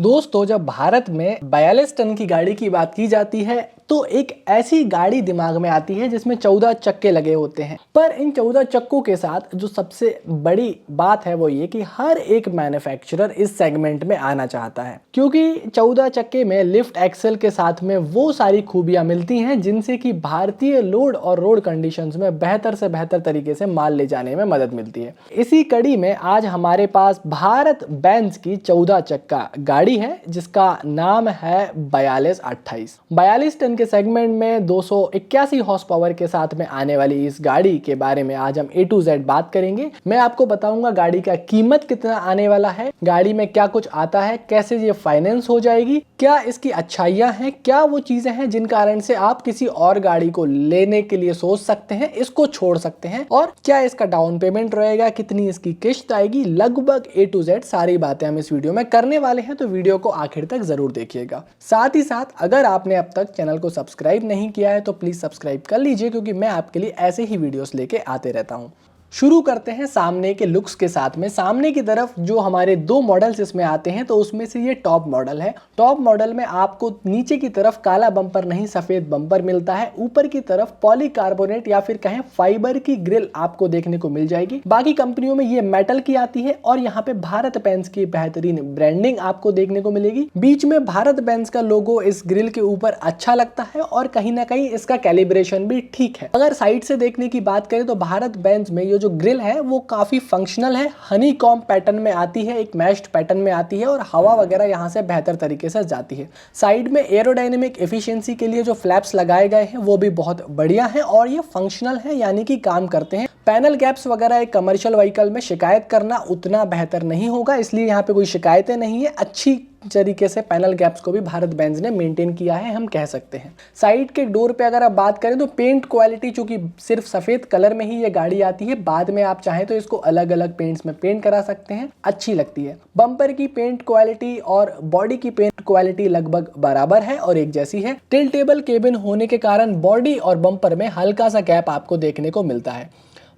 दोस्तों, जब भारत में 42 टन की गाड़ी की बात की जाती है तो एक ऐसी गाड़ी दिमाग में आती है जिसमें 14 चक्के लगे होते हैं। पर इन 14 चक्कों के साथ जो सबसे बड़ी बात है वो ये कि हर एक मैन्युफैक्चरर इस सेगमेंट में आना चाहता है, क्योंकि 14 चक्के में लिफ्ट एक्सेल के साथ में वो सारी खूबियां मिलती हैं जिनसे कि भारतीय लोड और रोड कंडीशंस में बेहतर से बेहतर तरीके से माल ले जाने में मदद मिलती है। इसी कड़ी में आज हमारे पास भारत बेंज की 14 चक्का गाड़ी है जिसका नाम है 4228। 42 टन के सेगमेंट में 281 हॉर्स पावर के साथ में आने वाली इस गाड़ी के बारे में आज हम A to Z बात करेंगे। मैं आपको बताऊंगा गाड़ी का कीमत कितना आने वाला है, गाड़ी में क्या कुछ आता है, कैसे ये फाइनेंस हो जाएगी, क्या इसकी अच्छाइयां हैं, क्या वो चीजें हैं जिन कारण से आप किसी और गाड़ी को लेने के लिए सोच सकते हैं, इसको छोड़ सकते हैं, और क्या इसका डाउन पेमेंट रहेगा, कितनी इसकी किश्त आएगी, लगभग A to Z सारी बातें हम इस वीडियो में करने वाले हैं। तो वीडियो को आखिर तक जरूर देखिएगा। साथ ही साथ अगर आपने अब तक चैनल को सब्सक्राइब नहीं किया है तो प्लीज सब्सक्राइब कर लीजिए, क्योंकि मैं आपके लिए ऐसे ही वीडियोस लेके आते रहता हूं। शुरू करते हैं सामने के लुक्स के साथ में। सामने की तरफ जो हमारे दो मॉडल्स इसमें आते हैं तो उसमें से ये टॉप मॉडल है। टॉप मॉडल में आपको नीचे की तरफ काला बम्पर नहीं सफेद बम्पर मिलता है। ऊपर की तरफ पॉलीकार्बोनेट या फिर कहें फाइबर की ग्रिल आपको देखने को मिल जाएगी। बाकी कंपनियों में ये मेटल की आती है और यहाँ पे भारत बेंज की बेहतरीन ब्रांडिंग आपको देखने को मिलेगी। बीच में भारत बेंज का लोगो इस ग्रिल के ऊपर अच्छा लगता है और कहीं ना कहीं इसका कैलिब्रेशन भी ठीक है। अगर साइड से देखने की बात करें तो भारत बेंज में जो ग्रिल है वो काफी फंक्शनल है। हनी कॉम्ब पैटर्न में आती है, एक मैश्ड पैटर्न में आती है और हवा वगैरह यहाँ से बेहतर तरीके से जाती है। साइड में एरोडायनेमिक एफिशिएंसी के लिए जो फ्लैप्स लगाए गए हैं वो भी बहुत बढ़िया हैं और ये फंक्शनल है, यानी कि काम करते हैं। पैनल गैप्स वगैरह एक कमर्शियल व्हीकल में शिकायत करना उतना बेहतर नहीं होगा, इसलिए यहाँ पे कोई शिकायतें नहीं है। अच्छी तरीके से पैनल गैप्स को भी भारत बेंज ने मेंटेन किया है, हम कह सकते हैं। साइड के डोर पे अगर आप बात करें तो पेंट क्वालिटी, चूंकि सिर्फ सफेद कलर में ही ये गाड़ी आती है, बाद में आप चाहें तो इसको अलग अलग पेंट्स में पेंट करा सकते हैं, अच्छी लगती है। बम्पर की पेंट क्वालिटी और बॉडी की पेंट क्वालिटी लगभग बराबर है और एक जैसी है। टिल्टेबल केबिन होने के कारण बॉडी और बम्पर में हल्का सा गैप आपको देखने को मिलता है।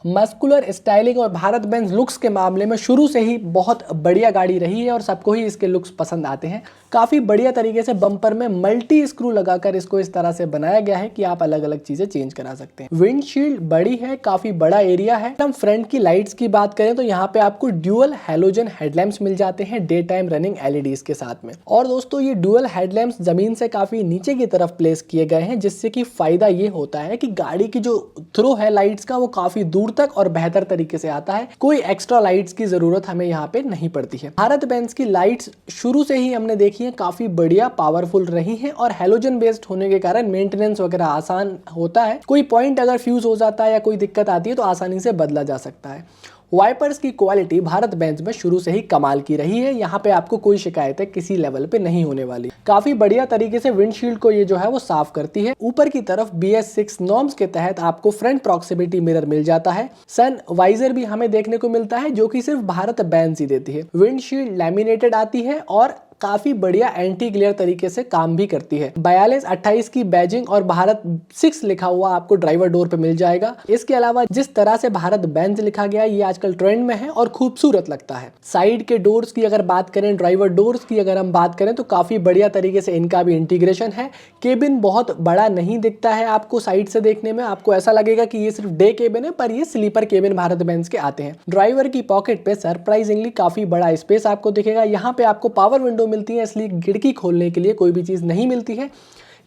मस्कुलर स्टाइलिंग और भारत बेंज लुक्स के मामले में शुरू से ही बहुत बढ़िया गाड़ी रही है और सबको ही इसके लुक्स पसंद आते हैं। काफ़ी बढ़िया तरीके से बम्पर में मल्टी स्क्रू लगाकर इसको इस तरह से बनाया गया है कि आप अलग अलग चीज़ें चेंज करा सकते हैं। विंडशील्ड बड़ी है, काफ़ी बड़ा एरिया है। हम फ्रंट की लाइट्स की बात करें तो यहाँ पे आपको ड्यूअल हैलोजन हेडलैम्प्स मिल जाते हैं डे टाइम रनिंग LEDs के साथ में। और दोस्तों, ये ड्यूअल हेडलैम्प्स जमीन से काफ़ी नीचे की तरफ प्लेस किए गए हैं, जिससे कि फायदा ये होता है कि गाड़ी की जो थ्रो है लाइट्स का वो काफ़ी दूर तक और बेहतर तरीके से आता है। कोई एक्स्ट्रा लाइट्स की जरूरत हमें यहाँ पे नहीं पड़ती है। भारत बेंज की लाइट्स शुरू से ही हमने देखी है काफी बढ़िया पावरफुल रही हैं और हैलोजन बेस्ड होने के कारण मेंटेनेंस वगैरह आसान होता है। कोई पॉइंट अगर फ्यूज हो जाता है या कोई दिक्कत आती है तो आसानी से बदला जा सकता है। वाइपर्स की क्वालिटी भारत बेंज में शुरू से ही कमाल की रही है। यहाँ पे आपको कोई शिकायतें किसी लेवल पे नहीं होने वाली। काफी बढ़िया तरीके से विंडशील्ड को ये जो है वो साफ करती है। ऊपर की तरफ BS6 नॉर्म्स के तहत आपको फ्रंट प्रॉक्सिमिटी मिरर मिल जाता है। सन वाइजर भी हमें देखने को मिलता है, जो कि सिर्फ भारत बेंज ही देती है। विंडशील्ड लैमिनेटेड आती है और काफी बढ़िया एंटी ग्लेयर तरीके से काम भी करती है। 4228 की बैजिंग और भारत 6 लिखा हुआ आपको ड्राइवर डोर पे मिल जाएगा। इसके अलावा जिस तरह से भारत बेंज लिखा गया ये आजकल ट्रेंड में है और खूबसूरत लगता है। साइड के डोर्स की अगर बात करें, ड्राइवर डोर्स की अगर हम बात करें तो काफी बढ़िया तरीके से इनका भी इंटीग्रेशन है। केबिन बहुत बड़ा नहीं दिखता है आपको साइड से देखने में, आपको ऐसा लगेगा कि ये सिर्फ डे केबिन है, पर ये स्लीपर केबिन भारत बेंज के आते हैं। ड्राइवर की पॉकेट पे सरप्राइजिंगली काफी बड़ा स्पेस आपको दिखेगा। यहाँ पे आपको पावर विंडो मिलती है, इसलिए खिड़की खोलने के लिए कोई भी चीज़ नहीं मिलती है।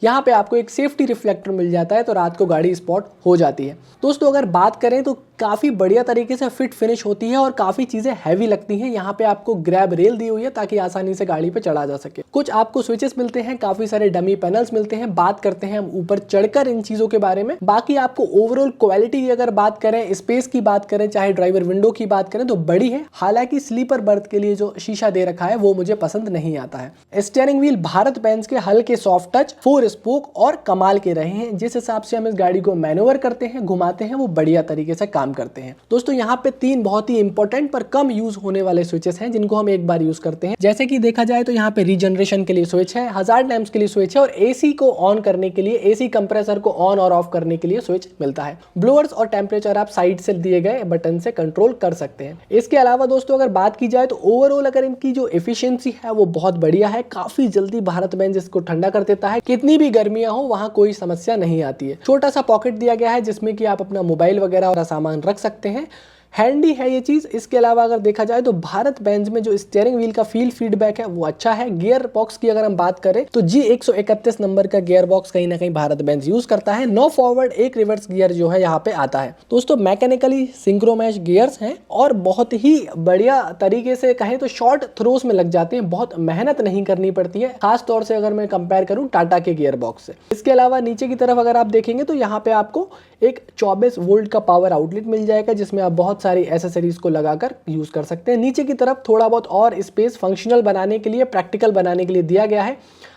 यहाँ पे आपको एक सेफ्टी रिफ्लेक्टर मिल जाता है तो रात को गाड़ी स्पॉट हो जाती है। दोस्तों, अगर बात करें तो काफ़ी बढ़िया तरीके से फिट फिनिश होती है और काफ़ी चीज़ें हैवी लगती हैं। यहाँ पे आपको ग्रैब रेल दी हुई है ताकि आसानी से गाड़ी पे चढ़ा जा सके। कुछ आपको स्विचेस मिलते हैं, काफ़ी सारे डमी पैनल्स मिलते हैं। बात करते हैं हम ऊपर चढ़कर इन चीज़ों के बारे में। बाकी आपको ओवरऑल क्वालिटी की अगर बात करें, स्पेस की बात करें, चाहे ड्राइवर विंडो की बात करें तो बड़ी है। हालांकि स्लीपर बर्थ के लिए जो शीशा दे रखा है वो मुझे पसंद नहीं आता है। स्टीयरिंग व्हील भारत बेंज के हल्के सॉफ्ट टच 4 स्पोक और कमाल के रहे हैं। जिस हिसाब से हम इस गाड़ी को मैन्यूवर करते हैं, घुमाते हैं, वो बढ़िया तरीके से काम काम करते हैं। दोस्तों यहाँ पे 3 बहुत ही इंपॉर्टेंट पर कम यूज होने वाले स्विचेस हैं जिनको हम एक बार यूज करते हैं। जैसे कि देखा जाए तो यहाँ पे रीजनरेशन के लिए स्विच है, हजार्ड लैंप्स के लिए स्विच है और एसी को ऑन करने के लिए, एसी कंप्रेसर को ऑन और ऑफ करने के लिए स्विच मिलता है। ब्लोअर्स और टेम्परेचर आप साइड से दिए गए बटन से कंट्रोल कर सकते हैं। इसके अलावा दोस्तों अगर बात की जाए तो ओवरऑल अगर इनकी जो एफिशिएंसी है वो बहुत बढ़िया है। काफी जल्दी भारत बेंज इसको ठंडा कर देता है, कितनी भी गर्मियां हो वहां कोई समस्या नहीं आती है। छोटा सा पॉकेट दिया गया है जिसमें कि आप अपना मोबाइल वगैरह और सामान रख सकते हैं। हैंडी है ये चीज़। इसके अलावा अगर देखा जाए तो भारत बेंज में जो स्टीयरिंग व्हील का फील फीडबैक है वो अच्छा है। गियर बॉक्स की अगर हम बात करें तो G131 नंबर का गियर बॉक्स कहीं ना कहीं भारत बेंज यूज करता है। 9 फॉरवर्ड 1 रिवर्स गियर जो है यहाँ पे आता है। दोस्तों मैकेनिकली सिंक्रोमैश गियर्स हैं और बहुत ही बढ़िया तरीके से कहें तो शॉर्ट थ्रोस में लग जाते हैं, बहुत मेहनत नहीं करनी पड़ती है, खास तौर से अगर मैं कंपेयर करूं टाटा के गियर बॉक्स से। इसके अलावा नीचे की तरफ अगर आप देखेंगे तो यहाँ पे आपको एक 24 वोल्ट का पावर आउटलेट मिल जाएगा जिसमें आप बहुत सारी एसेसरीज को लगाकर यूज कर सकते हैं। नीचे की तरफ थोड़ा बहुत और स्पेस फंक्शनल बनाने के लिए, प्रैक्टिकल बनाने के लिए दिया गया है।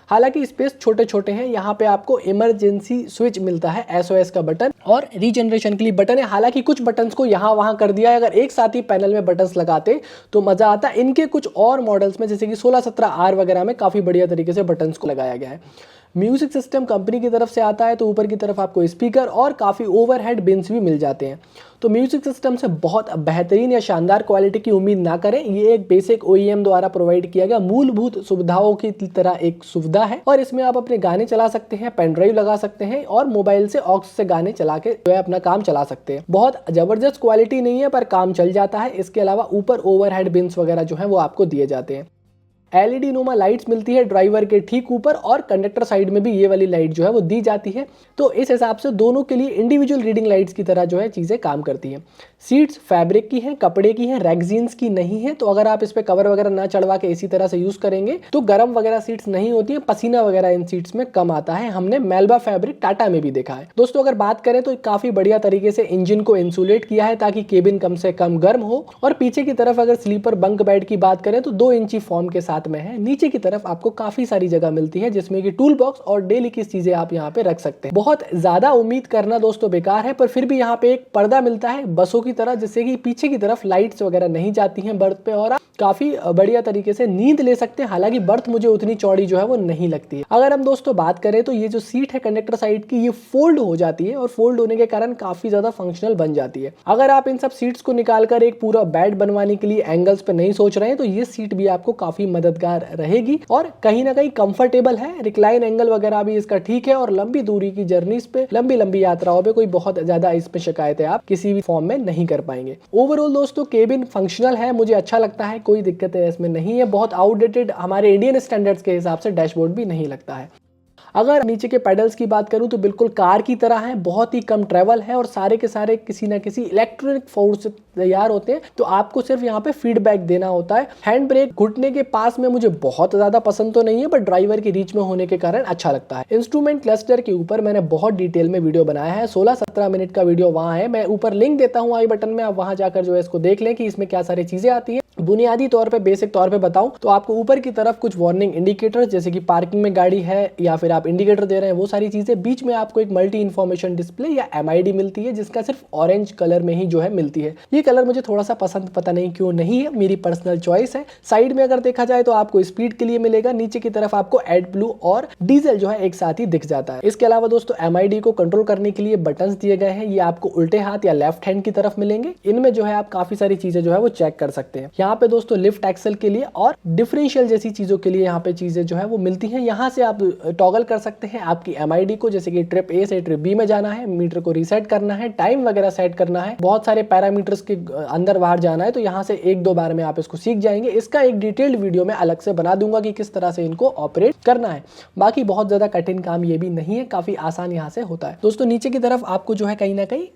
हालांकि स्पेस छोटे छोटे हैं। यहाँ पे आपको इमरजेंसी स्विच मिलता है, SOS का बटन और रीजनरेशन के लिए बटन है। हालांकि कुछ बटन्स को यहाँ वहाँ कर दिया है, अगर एक साथ ही पैनल में बटन्स लगाते तो मजा आता। इनके कुछ और मॉडल्स में जैसे कि 1617R वगैरह में काफी बढ़िया तरीके से बटन्स को लगाया गया है। म्यूजिक सिस्टम कंपनी की तरफ से आता है तो ऊपर की तरफ आपको स्पीकर और काफ़ी ओवरहेड बिन्स भी मिल जाते हैं। तो म्यूजिक सिस्टम से बहुत बेहतरीन या शानदार क्वालिटी की उम्मीद ना करें। ये एक बेसिक OEM द्वारा प्रोवाइड किया गया मूलभूत सुविधाओं की तरह एक सुविधा है और इसमें आप अपने गाने चला सकते हैं, पेन ड्राइव लगा सकते हैं और मोबाइल से ऑक्स से गाने चला के जो है अपना काम चला सकते हैं। बहुत जबरदस्त क्वालिटी नहीं है पर काम चल जाता है। इसके अलावा ऊपर ओवरहेड बिन्स वगैरह जो है वो आपको दिए जाते हैं। LED नुमा लाइट्स मिलती है ड्राइवर के ठीक ऊपर और कंडक्टर साइड में भी ये वाली लाइट जो है वो दी जाती है। तो इस हिसाब से दोनों के लिए इंडिविजुअल रीडिंग लाइट्स की तरह जो है चीज़ें काम करती हैं। सीट्स फैब्रिक की हैं, कपड़े की हैं, रेक्जीन्स की नहीं है। तो अगर आप इस पे कवर वगैरह ना चढ़वा के इसी तरह से यूज करेंगे तो गर्म वगैरह सीट्स नहीं होती है, पसीना वगैरह इन सीट्स में कम आता है। हमने मेल्बा फैब्रिक टाटा में भी देखा है। दोस्तों अगर बात करें तो काफी बढ़िया तरीके से इंजन को इंसुलेट किया है ताकि केबिन कम से कम गर्म हो। और पीछे की तरफ अगर स्लीपर बंक बेड की बात करें तो 2 इंची फॉर्म के साथ में है। नीचे की तरफ आपको काफी सारी जगह मिलती है जिसमें कि टूल बॉक्स और डेली की चीजें आप यहाँ पे रख सकते हैं। बहुत ज्यादा उम्मीद करना दोस्तों बेकार है, पर फिर भी यहाँ पे एक पर्दा मिलता है बसों की तरह, जिससे कि पीछे की तरफ लाइट्स वगैरह नहीं जाती हैं बर्थ पे और आप काफी बढ़िया तरीके से नींद ले सकते हैं। हालांकि बर्थ मुझे उतनी चौड़ी जो है वो नहीं लगती है। अगर हम दोस्तों बात करें तो ये जो सीट है कंडक्टर साइड की, ये फोल्ड हो जाती है और फोल्ड होने के कारण काफी ज्यादा फंक्शनल बन जाती है। अगर आप इन सब सीट्स को निकालकर एक पूरा बेड बनवाने के लिए एंगल्स पे नहीं सोच रहे हैं तो ये सीट भी आपको काफी मददगार रहेगी और कहीं ना कहीं कंफर्टेबल है। रिक्लाइन एंगल वगैरह भी इसका ठीक है और लंबी दूरी की जर्नीज पे, लंबी यात्राओं पे कोई बहुत ज्यादा इसमें शिकायतें आप किसी भी फॉर्म में नहीं कर पाएंगे। ओवरऑल दोस्तों केबिन फंक्शनल है, मुझे अच्छा लगता है, कोई दिक्कत इसमें नहीं है। बहुत आउटडेटेड हमारे इंडियन स्टैंडर्ड्स के हिसाब से डैशबोर्ड भी नहीं लगता है। अगर नीचे के पेडल्स की बात करूं तो बिल्कुल कार की तरह है, बहुत ही कम ट्रेवल है और सारे के सारे किसी ना किसी इलेक्ट्रॉनिक फोर्स से तैयार होते हैं। तो आपको सिर्फ यहाँ पे फीडबैक देना होता है। हैंड ब्रेक घुटने के पास में मुझे बहुत ज्यादा पसंद तो नहीं है, पर ड्राइवर की रीच में होने के कारण अच्छा लगता है। इंस्ट्रूमेंट क्लस्टर के ऊपर मैंने बहुत डिटेल में वीडियो बनाया है, 16-17 मिनट का वीडियो वहाँ है। मैं ऊपर लिंक देता हूँ आई बटन में, आप वहाँ जाकर जो है इसको देख लें कि इसमें क्या सारी चीजें आती है। बुनियादी तौर पे, बेसिक तौर पे बताऊं तो आपको ऊपर की तरफ कुछ वार्निंग इंडिकेटर्स, जैसे कि पार्किंग में गाड़ी है या फिर आप इंडिकेटर दे रहे हैं, वो सारी चीजें। बीच में आपको एक मल्टी इन्फॉर्मेशन डिस्प्ले या MID मिलती है जिसका सिर्फ ऑरेंज कलर में ही जो है मिलती है। ये कलर मुझे थोड़ा सा पसंद पता नहीं क्यों नहीं है, मेरी पर्सनल चॉइस है। साइड में अगर देखा जाए तो आपको स्पीड के लिए मिलेगा, नीचे की तरफ आपको एड ब्लू और डीजल जो है एक साथ ही दिख जाता है। इसके अलावा दोस्तों MID को कंट्रोल करने के लिए बटन्स दिए गए हैं, ये आपको उल्टे हाथ या लेफ्ट हैंड की तरफ मिलेंगे। इनमें जो है आप काफी सारी चीजें जो है वो चेक कर सकते हैं। यहाँ पे दोस्तों लिफ्ट एक्सेल के लिए और डिफरेंशियल जैसी चीजों के लिए यहाँ पे चीजें जो है वो मिलती हैं। यहाँ से आप टॉगल कर सकते हैं आपकी MID को, जैसे कि ट्रिप A से ट्रिप B में जाना है, मीटर को रीसेट करना है, टाइम वगैरह सेट करना है, बहुत सारे पैरामीटर्स के अंदर बाहर जाना है। तो यहाँ से 1-2 बार में आप इसको सीख जाएंगे। इसका एक डिटेल्ड वीडियो मैं अलग से बना दूंगा कि किस तरह से इनको ऑपरेट करना है। बाकी बहुत ज्यादा कठिन काम ये भी नहीं है, काफी आसान यहाँ से होता है। दोस्तों नीचे की तरफ आपको जो है कहीं ना कहीं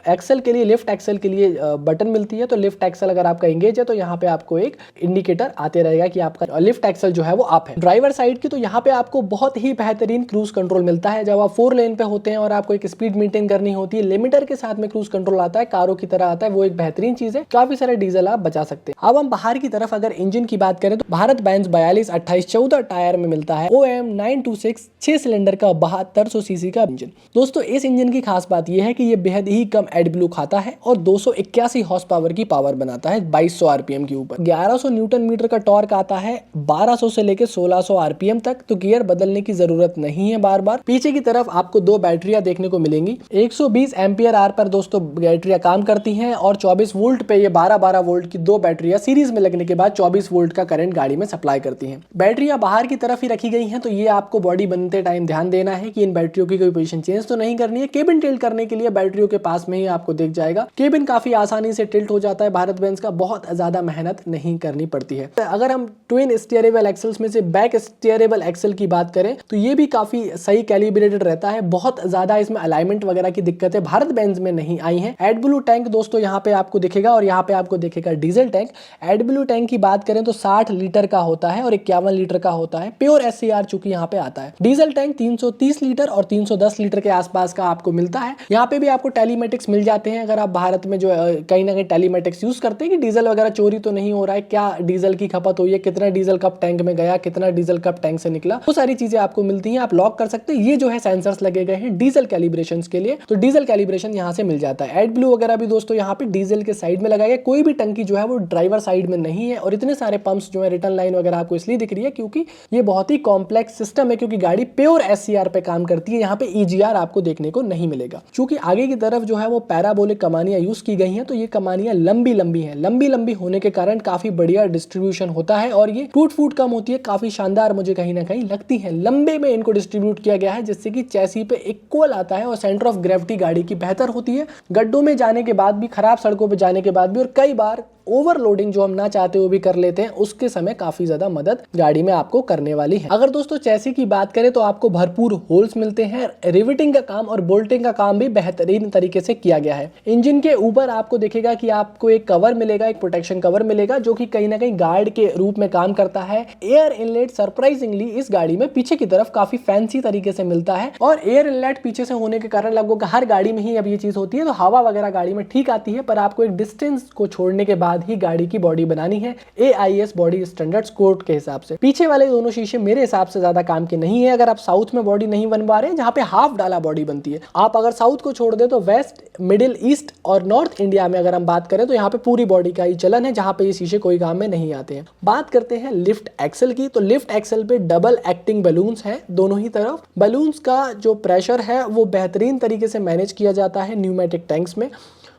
एक्सेल के लिए, लिफ्ट एक्सेल के लिए बटन मिलती है। तो लिफ्ट एक्सेल अगर आपका एंगेज है तो यहाँ पे आपको एक इंडिकेटर आते रहेगा कि आपका लिफ्ट एक्सेल जो है वो अप है। ड्राइवर साइड की तो यहाँ पे आपको बहुत ही बेहतरीन बेहतरीन क्रूज कंट्रोल मिलता है। जब आप 4 लेन पे होते हैं और आपको एक स्पीड मेंटेन करनी होती है, लिमिटर के साथ में क्रूज कंट्रोल आता है, कारों की तरह आता है, वो एक बेहतरीन चीज है। काफी सारे डीजल आप बचा सकते हैं। अब हम बाहर की तरफ अगर इंजन की बात करें तो भारत बेंज 42, 28, 14 टायर में मिलता है OM 926 6 सिलेंडर का 7200 सीसी का इंजन। दोस्तों इस इंजन की खास बात यह है कि ये बेहद ही कम एडब्ल्यू खाता है और 281 हॉर्स पावर की पावर बनाता है 2200 आरपीएम के ऊपर। 1100 न्यूटन मीटर का टॉर्क आता है 1200 से लेकर 1600 आरपीएम तक। तो गियर बदलने की जरूरत नहीं है बार बार। पीछे की तरफ आपको 2 बैटरियां देखने को मिलेंगी। 120 एम्पियर आर पर दोस्तों बैटरियां काम करती हैं और 24 वोल्ट पे ये 12 वोल्ट की 2 बैटरियां सीरीज में लगने के बाद 24 वोल्ट का करंट गाड़ी में सप्लाई करती हैं। बैटरियां बाहर की तरफ ही रखी गई हैं, तो ये आपको बॉडी बनते टाइम ध्यान देना है कि इन बैटरियों की कोई पोजीशन चेंज तो नहीं करनी है। केबिन टिल्ट करने के लिए बैटरियों के पास में ही आपको दिख जाएगा। केबिन काफी आसानी से टिल्ट हो जाता है भारत बेंज का, बहुत ज्यादा मेहनत नहीं करनी पड़ती है। अगर हम ट्विन स्टीयरेबल एक्सेल्स में से बैक स्टीयरेबल एक्सेल की बात करें तो ये भी काफी सही कैलिब्रेटेड रहता है। बहुत ज्यादा इसमें अलाइनमेंट वगैरह की दिक्कतें भारत बेंज में नहीं आई हैं। एडब्ल्यू टैंक दोस्तों यहाँ पे आपको दिखेगा और यहाँ पे आपको दिखेगा डीजल टैंक। एडब्ल्यू टैंक की बात करें तो 60 लीटर का होता है और 51 लीटर का होता है। प्योर SCR चूंकि यहाँ पे आता है। डीजल टैंक 330 लीटर और 310 लीटर के आसपास का आपको मिलता है। यहाँ पे भी आपको टेलीमेटिक्स मिल जाते हैं। अगर आप भारत में जो कहीं ना कहीं टेलीमेटिक्स यूज करते हैं कि डीजल वगैरह चोरी तो नहीं हो रहा है, क्या डीजल की खपत हुई है, कितना डीजल कब टैंक में गया, कितना डीजल कब टैंक से निकला, वो सारी चीजें आपको मिलती हैं। आप लॉक कर सकते हैं। ये जो है सेंसर्स लगे गए हैं डीजल कैलिब्रेशन के लिए, तो डीजल कैलिब्रेशन यहाँ से मिल जाता है। एडब्ल्यू वगैरह भी दोस्तों यहाँ पे डीजल के साइड में लगाया गया। कोई भी टंकी जो है वो ड्राइवर साइड में नहीं है और इतने सारे पंप्स जो है रिटर्न लाइन वगैरह आपको इसलिए दिख रही है क्योंकि ये बहुत ही कॉम्प्लेक्स सिस्टम है, क्योंकि गाड़ी प्योर SCR पे काम करती है। यहाँ पे EGR आपको देखने को नहीं मिलेगा। चूंकि आगे की तरफ जो है वो पैराबोलिक कमानियां यूज की गई हैं, तो ये कमानियां लंबी लंबी हैं। लंबी लंबी होने के कारण काफी बढ़िया डिस्ट्रीब्यूशन होता है और ये टूट फूट कम होती है। काफी शानदार मुझे कहीं ना कहीं लगती है। लंबे में इनको डिस्ट्रीब्यूट किया गया है जिससे कि चैसी पे इक्वल आता है और सेंटर ऑफ ग्रेविटी गाड़ी की बेहतर होती है। गड्ढों में जाने के बाद भी, खराब सड़कों पे जाने के बाद भी और कई बार ओवरलोडिंग जो हम ना चाहते हुए भी कर लेते हैं, उसके समय काफी ज्यादा मदद गाड़ी में आपको करने वाली है। अगर दोस्तों चैसी की बात करें तो आपको भरपूर होल्स मिलते हैं। रिवेटिंग का काम और बोल्टिंग का काम भी बेहतरीन तरीके से किया गया है। इंजन के ऊपर आपको दिखेगा कि आपको एक कवर मिलेगा, एक प्रोटेक्शन कवर मिलेगा जो कि कहीं ना कहीं गार्ड के रूप में काम करता है। एयर इनलेट सरप्राइजिंगली इस गाड़ी में पीछे की तरफ काफी फैंसी तरीके से मिलता है और एयर इनलेट पीछे से होने के कारण लगभग हर गाड़ी में ही अब ये चीज होती है, तो हवा वगैरह गाड़ी में ठीक आती है, पर आपको एक डिस्टेंस को छोड़ने के बाद ही गाड़ी की बॉडी बनानी है AIS बॉडी स्टैंडर्ड्स कोड के हिसाब से। पीछे वाले दोनों शीशे मेरे हिसाब से ज्यादा काम के नहीं है। अगर आप साउथ में बॉडी नहीं बनवा रहे हैं जहां पे हाफ डाला बॉडी बनती है, आप अगर साउथ को छोड़ दे तो वेस्ट, मिडिल ईस्ट और नॉर्थ इंडिया में अगर हम बात करें तो यहाँ पे पूरी बॉडी का ही चलन है, जहां पे ये शीशे कोई काम में नहीं आते हैं। बात करते हैं लिफ्ट एक्सेल की, तो लिफ्ट एक्सेल पे डबल एक्टिंग बलून्स हैं दोनों ही तरफ। बलून्स का जो प्रेशर है वो बेहतरीन तरीके से मैनेज किया जाता है न्यूमेटिक टैंक्स में।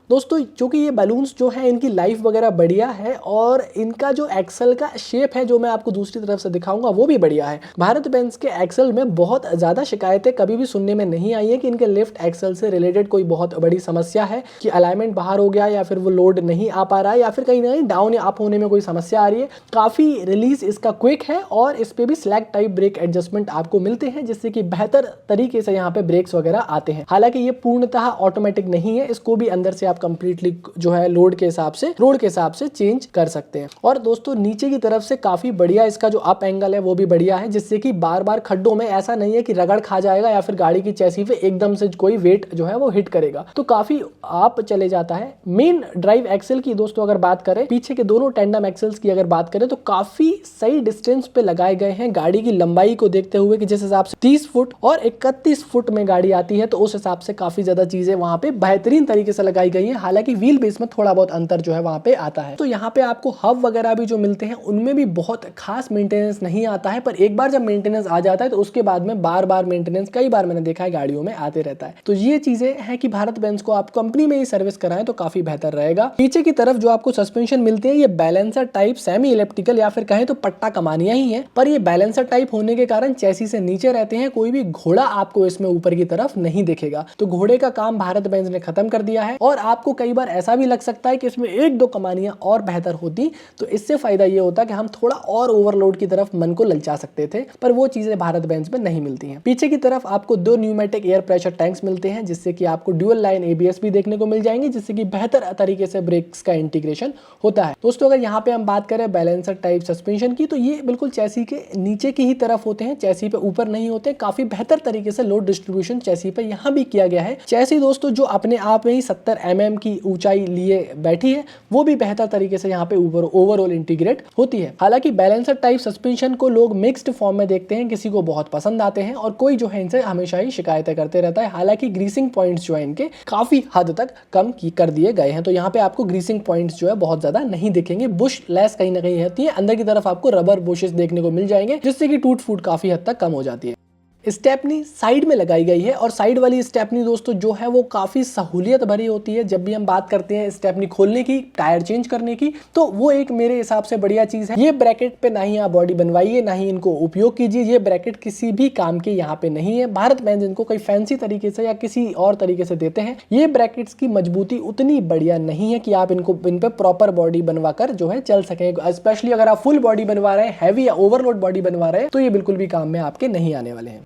दोस्तों चूंकि ये बलून्स जो है इनकी लाइफ वगैरह बढ़िया है और इनका जो एक्सल का शेप है जो मैं आपको दूसरी तरफ से दिखाऊंगा वो भी बढ़िया है। भारत बेंज के एक्सल में बहुत ज्यादा शिकायतें कभी भी सुनने में नहीं आई है कि इनके लिफ्ट एक्सल से रिलेटेड कोई बहुत बड़ी समस्या है कि अलाइनमेंट बाहर हो गया या फिर वो लोड नहीं आ पा रहा है या फिर कहीं ना कहीं डाउन या अप होने में कोई समस्या आ रही है। काफी रिलीज इसका क्विक है और इस पे भी स्लैग टाइप ब्रेक एडजस्टमेंट आपको मिलते हैं जिससे कि बेहतर तरीके से यहाँ पे ब्रेक्स वगैरह आते हैं। हालांकि ये पूर्णतः ऑटोमेटिक नहीं है, इसको भी अंदर से आप कंप्लीटली जो है रोड के हिसाब से चेंज कर सकते हैं। और दोस्तों नीचे की तरफ से काफी बढ़िया इसका जो अप एंगल है वो भी बढ़िया है, जिससे कि बार बार खड्डों में ऐसा नहीं है कि रगड़ खा जाएगा या फिर गाड़ी की चैसी पे एकदम से कोई वेट जो है वो हिट करेगा, तो काफी आप चले जाता है। मेन ड्राइव एक्सेल की दोस्तों अगर बात करें, पीछे के दोनों टेंडम एक्सेल्स की अगर बात करें तो काफी सही डिस्टेंस पे लगाए गए हैं गाड़ी की लंबाई को देखते हुए कि जिस हिसाब से 30 फुट और 31 फुट में गाड़ी आती है तो उस हिसाब से काफी ज्यादा चीजें वहां पे बेहतरीन तरीके से लगाई गई है। हालांकि व्हील बेस में थोड़ा बहुत अंतर जो है वहां पे आता है। तो यहाँ पे आपको हब वगैरह भी जो मिलते हैं उनमें भी बहुत खास मेंटेनेंस नहीं आता है, पर एक बार जब मेंटेनेंस आ जाता है तो उसके बाद में बार बार मेंटेनेंस कई बार मैंने देखा है गाड़ियों में आते रहता है। तो ये चीजें हैं कि भारत बेंज को आप कंपनी में ही सर्विस कराएं तो काफी बेहतर रहेगा। पीछे की तरफ जो आपको सस्पेंशन मिलते हैं ये बैलेंसर टाइप सेमी इलेक्ट्रिकल या फिर कहें तो पट्टा कमानियां ही है, पर ये बैलेंसर टाइप होने के कारण चैसी से नीचे रहते हैं। कोई भी घोड़ा आपको इसमें ऊपर की तरफ नहीं दिखेगा, तो घोड़े का काम भारत बेंज ने खत्म कर दिया है और आपको कई बार ऐसा भी लग सकता है कि इसमें एक दो कमानियां और बेहतर होती, तो इससे फायदा ये होता कि हम थोड़ा और ओवरलोड की तरफ मन को ललचा सकते थे, पर वो चीजें भारत बेंज में नहीं मिलती हैं। पीछे की तरफ आपको 2 न्यूमेटिक एयर प्रेशर टैंक्स मिलते हैं, जिससे कि आपको ड्यूल लाइन एबीएस भी देखने को मिल जाएंगे, जिससे कि बेहतर तरीके से ब्रेक्स का इंटीग्रेशन होता है। दोस्तों अगर यहाँ पे हम बात करें बैलेंसर टाइप सस्पेंशन की, तो ये बिल्कुल चैसी के नीचे की ही तरफ होते हैं, चैसी पे ऊपर नहीं होते। काफी बेहतर तरीके से लोड डिस्ट्रीब्यूशन चैसी पे यहाँ भी किया गया है। चैसी दोस्तों जो अपने आप में ही 70 mm की ऊंचाई लिए बैठी है, वो भी बेहतर तरीके से यहाँ पे ओवरऑल इंटीग्रेट होती है। हालांकि बैलेंसर टाइप सस्पेंशन को लोग मिक्स्ड फॉर्म में देखते हैं, किसी को बहुत पसंद आते हैं और कोई जो है इनसे हमेशा ही शिकायतें करते रहता है। हालांकि ग्रीसिंग पॉइंट्स जो है इनके काफी हद तक कम कर दिए गए हैं, तो यहाँ पे आपको ग्रीसिंग पॉइंट्स जो है बहुत ज्यादा नहीं दिखेंगे। बुश लेस कहीं ना कहीं होती है, अंदर की तरफ आपको रबर बुशेस देखने को मिल जाएंगे, जिससे कि टूट फूट काफी हद तक कम हो जाती है। स्टेपनी साइड में लगाई गई है और साइड वाली स्टेपनी दोस्तों जो है वो काफ़ी सहूलियत भरी होती है। जब भी हम बात करते हैं स्टेपनी खोलने की, टायर चेंज करने की, तो वो एक मेरे हिसाब से बढ़िया चीज़ है। ये ब्रैकेट पे ना ही आप बॉडी बनवाइए, ना ही इनको उपयोग कीजिए। ये ब्रैकेट किसी भी काम के यहाँ पे नहीं है। भारत बेंज इनको कोई फैंसी तरीके से या किसी और तरीके से देते हैं। ये ब्रैकेट्स की मजबूती उतनी बढ़िया नहीं है कि आप इन पे प्रॉपर बॉडी बनवा कर जो है चल सके। स्पेशली अगर आप फुल बॉडी बनवा रहे हैं, हैवी या ओवरलोड बॉडी बनवा रहे हैं, तो ये बिल्कुल भी काम में आपके नहीं आने वाले हैं।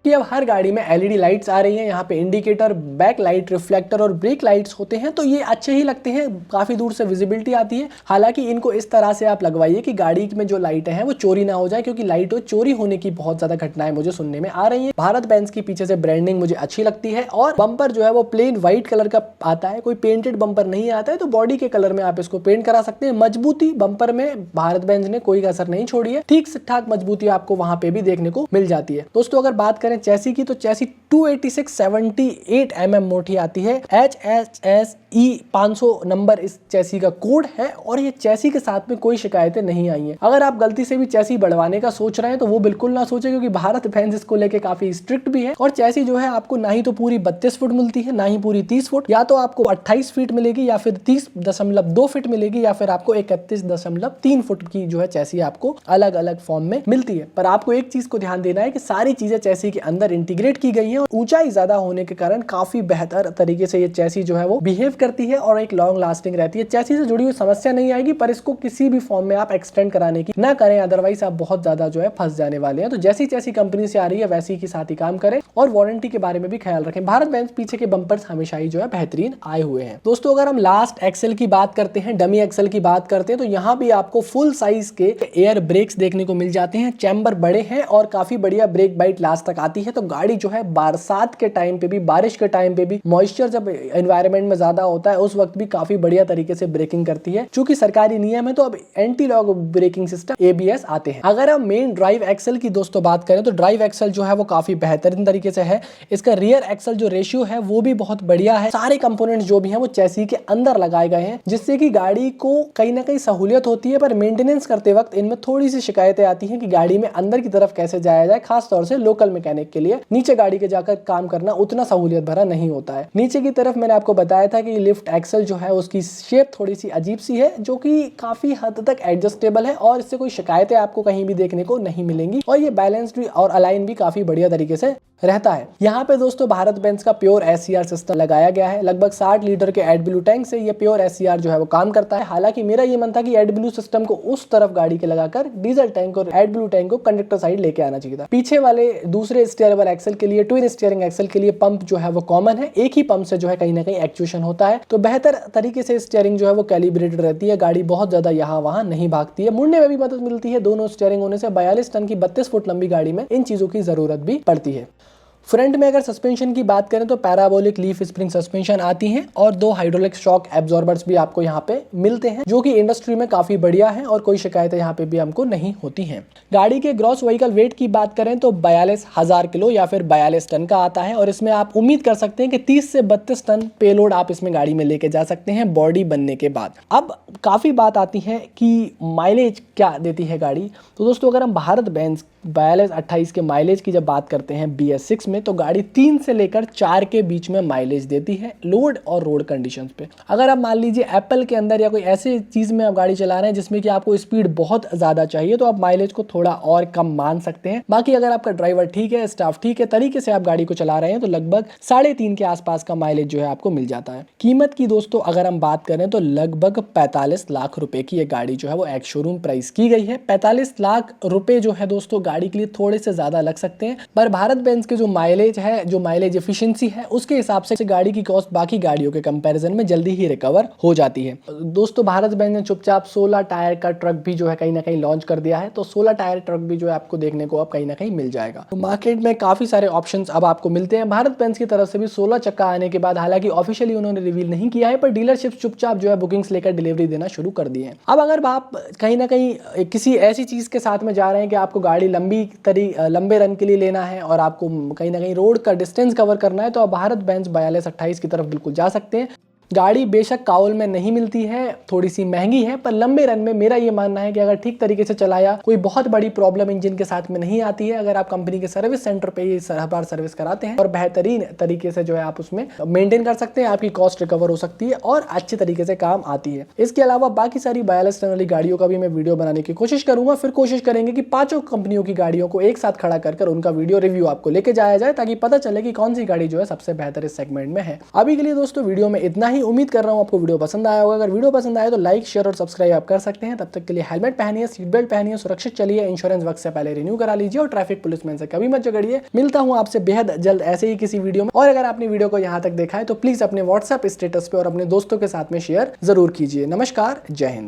कि अब हर गाड़ी में एलईडी लाइट्स आ रही हैं, यहाँ पे इंडिकेटर, बैक लाइट, रिफ्लेक्टर और ब्रेक लाइट्स होते हैं, तो ये अच्छे ही लगते हैं, काफी दूर से विजिबिलिटी आती है। हालांकि इनको इस तरह से आप लगवाइए कि गाड़ी में जो लाइटें हैं वो चोरी ना हो जाए, क्योंकि लाइट चोरी होने की बहुत ज्यादा घटनाएं मुझे सुनने में आ रही है। भारत बेंज की पीछे से ब्रांडिंग मुझे अच्छी लगती है और बम्पर जो है वो प्लेन व्हाइट कलर का आता है, कोई पेंटेड बम्पर नहीं आता है, तो बॉडी के कलर में आप इसको पेंट करा सकते हैं। मजबूती बम्पर में भारत बेंज ने कोई कसर नहीं छोड़ी है, ठीक से ठाक मजबूती आपको वहां पे भी देखने को मिल जाती है। दोस्तों अगर बात करें चैसी की, तो चैसी 286/78 mm मोटी आती है। HSSE 500 नंबर इस चैसी का कोड है और ये चैसी के साथ में कोई शिकायतें नहीं आई हैं। अगर आप गलती से भी चैसी बढ़वाने का सोच रहे हैं तो वो बिल्कुल ना सोचे, क्योंकि भारत बेंज इसको लेके काफी स्ट्रिक्ट भी है। और चैसी जो है आपको ना ही तो पूरी 32 फुट मिलती है, ना ही पूरी 30 फुट, या तो आपको 28 फीट मिलेगी, या फिर 30.2 फीट मिलेगी, या फिर आपको 31.3 फुट की जो है चैसी आपको अलग अलग फॉर्म में मिलती है। पर आपको एक चीज को ध्यान देना है कि सारी चीजें चैसी के अंदर इंटीग्रेट की गई है और ऊंचाई ज्यादा होने के कारण काफी बेहतर तरीके से ये चैसी जो है वो बिहेव करती है और एक लॉन्ग लास्टिंग रहती है। चैसी से जुड़ी हुई समस्या नहीं आएगी, पर इसको किसी भी फॉर्म में आप एक्सटेंड कराने की ना करें, अदरवाइज आप बहुत ज्यादा जो है फंस जाने वाले हैं। तो जैसी चैसी कंपनी से आ रही है वैसी के साथ ही काम करें और वारंटी के बारे में भी ख्याल रखें। भारत बेंज पीछे के बम्पर्स हमेशा ही जो है बेहतरीन आए हुए हैं। दोस्तों अगर हम लास्ट एक्सेल की बात करते हैं, डमी एक्सेल की बात करते हैं, तो यहाँ भी आपको फुल साइज के एयर ब्रेक्स देखने को मिल जाते हैं। चैम्बर बड़े हैं और काफी बढ़िया ब्रेक बाइट लास्ट तक आती है। तो गाड़ी जो है बरसात के टाइम पे भी, बारिश के टाइम पे भी, मॉइस्चर जब एनवायरनमेंट में ज्यादा होता है उस वक्त भी काफी बढ़िया तरीके से ब्रेकिंग करती है। चूंकि सरकारी नियम है तो अब anti lock braking system ABS आते हैं। अगर हम मेन ड्राइव एक्सल की दोस्तों बात करें तो ड्राइव एक्सल जो है वो काफी बेहतरीन तरीके से है। इसका रियर एक्सल जो रेशियो है वो भी बहुत बढ़िया है। सारे कंपोनेंट्स जो भी हैं वो चैसी के अंदर लगाए गए हैं, जिससे कि गाड़ी को कहीं ना कहीं सहूलियत होती है, पर मेंटेनेंस करते वक्त इनमें थोड़ी सी शिकायतें आती हैं कि गाड़ी में अंदर की तरफ कैसे जाया जाए। खास तौर से लोकल मैकेनिक के लिए नीचे गाड़ी के जाकर काम करना उतना सहूलियत भरा नहीं होता है। नीचे की तरफ मैंने आपको बताया था कि लिफ्ट एक्सल जो है उसकी शेप थोड़ी सी अजीब सी है, जो कि काफी हद तक एडजस्टेबल है और इससे कोई शिकायतें आपको कहीं भी देखने को नहीं मिलेंगी। और ये बैलेंस्ड और अलाइन भी काफी बढ़िया तरीके से रहता है। यहाँ पे दोस्तों भारत बेंज का प्योर एससीआर सिस्टम लगाया गया है। लगभग 60 लीटर के एडब्ल्यू टैंक से ये प्योर एससीआर जो है वो काम करता है। हालांकि मेरा ये मन था कि एडब्ल्यू सिस्टम को उस तरफ गाड़ी के लगाकर डीजल टैंक और एडब्ल्यू टैंक को कंडक्टर साइड लेके आना चाहिए था। पीछे वाले दूसरे स्टीयरेबल एक्सल के लिए, ट्विन स्टीयरिंग एक्सल के लिए पंप जो है वो कॉमन है। एक ही पंप से जो है कहीं ना कहीं एक्चुएशन होता है, तो बेहतर तरीके से स्टीयरिंग जो है वो कैलिब्रेटेड रहती है। गाड़ी बहुत ज्यादा यहाँ वहां नहीं भागती है। मुड़ने में भी मदद मिलती है। दोनों स्टीयरिंग होने से 42 टन की 32 फुट लंबी गाड़ी में इन चीजों की जरूरत भी पड़ती है। फ्रंट में अगर सस्पेंशन की बात करें तो पैराबोलिक लीफ स्प्रिंग सस्पेंशन आती हैं और 2 हाइड्रोलिक शॉक एब्जॉर्बर्स भी आपको यहाँ पे मिलते हैं, जो कि इंडस्ट्री में काफी बढ़िया है और कोई शिकायतें यहाँ पे भी हमको नहीं होती हैं। गाड़ी के ग्रॉस व्हीकल वेट की बात करें तो 42,000 किलो या फिर 42 टन का आता है और इसमें आप उम्मीद कर सकते हैं कि 30 से 32 टन पेलोड आप इसमें गाड़ी में लेके जा सकते हैं बॉडी बनने के बाद। अब काफी बात आती है कि माइलेज क्या देती है गाड़ी। तो दोस्तों अगर हम भारत बेंज 42-28 के माइलेज की जब बात करते हैं BS6 में, तो गाड़ी 3 से लेकर 4 के बीच में माइलेज देती है लोड और रोड कंडीशंस पे। अगर आप मान लीजिए एप्पल के अंदर या कोई ऐसी चीज़ में आप गाड़ी चला रहे हैं जिसमें कि आपको स्पीड बहुत ज़्यादा चाहिए, तो आप माइलेज को थोड़ा और कम मान सकते हैं। बाकी अगर आपका ड्राइवर ठीक है, स्टाफ ठीक है, तरीके से आप गाड़ी को चला रहे हैं, तो लगभग 3.5 के आसपास का माइलेज जो है आपको मिल जाता है। कीमत की दोस्तों अगर हम बात करें तो लगभग 45 लाख रुपए की ये गाड़ी जो है वो एक्स शोरूम प्राइस की गई है। 45 लाख रुपए जो है दोस्तों गाड़ी के लिए थोड़े से ज्यादा लग सकते हैं, पर भारत बेंज के जो माइलेज है, जो माइलेज एफिशिएंसी है, उसके हिसाब से गाड़ी की कॉस्ट बाकी गाड़ियों के कंपैरिजन में जल्दी ही रिकवर हो जाती है। दोस्तों भारत बेंज ने चुपचाप 16 टायर का ट्रक भी जो है कहीं ना कहीं लॉन्च कर दिया है, तो 16 टायर ट्रक भी जो है आपको देखने को अब कहीं ना कहीं मिल जाएगा। तो मार्केट में काफी सारे ऑप्शंस अब आपको मिलते हैं। भारत बेंज की तरफ से भी 16 चक्का आने के बाद, हालांकि ऑफिशियली उन्होंने रिवील नहीं किया है, पर डीलरशिप चुपचाप जो है बुकिंग्स लेकर डिलीवरी देना शुरू कर दी है। अब अगर आप कहीं ना कहीं किसी ऐसी चीज के साथ में जा रहे हैं कि आपको गाड़ी लंबे रन के लिए लेना है और आपको कहीं ना कहीं रोड का डिस्टेंस कवर करना है, तो आप भारत बेंज 4228 की तरफ बिल्कुल जा सकते हैं। गाड़ी बेशक काउल में नहीं मिलती है, थोड़ी सी महंगी है, पर लंबे रन में मेरा ये मानना है कि अगर ठीक तरीके से चलाया, कोई बहुत बड़ी प्रॉब्लम इंजन के साथ में नहीं आती है, अगर आप कंपनी के सर्विस सेंटर पे ही हर बार सर्विस कराते हैं और बेहतरीन तरीके से जो है आप उसमें मेंटेन कर सकते हैं, आपकी कॉस्ट रिकवर हो सकती है और अच्छे तरीके से काम आती है। इसके अलावा बाकी सारी 42 टन वाली गाड़ियों का भी मैं वीडियो बनाने की कोशिश करूंगा। फिर कोशिश करेंगे कि 5 कंपनियों की गाड़ियों को एक साथ खड़ा कर उनका वीडियो रिव्यू आपको लेके जाया जाए, ताकि पता चले कि कौन सी गाड़ी जो है सबसे बेहतर इस सेगमेंट में है। अभी के लिए दोस्तों वीडियो में इतना ही। उम्मीद कर रहा हूं आपको वीडियो पसंद आया होगा। अगर वीडियो पसंद आए तो लाइक, शेयर और सब्सक्राइब आप कर सकते हैं। तब तक के लिए हेलमेट पहनिए, सीट बेल्ट पहनिए, सुरक्षित चलिए, इंश्योरेंस वक्त से पहले रिन्यू करा लीजिए और ट्रैफिक पुलिसमैन से कभी मत झगड़िए। मिलता हूं आपसे बेहद जल्द ऐसे ही किसी वीडियो में। और अगर आपने वीडियो को यहां तक देखा है तो प्लीज अपने व्हाट्सएप स्टेटस पे और अपने दोस्तों के साथ में शेयर जरूर कीजिए। नमस्कार, जय हिंद।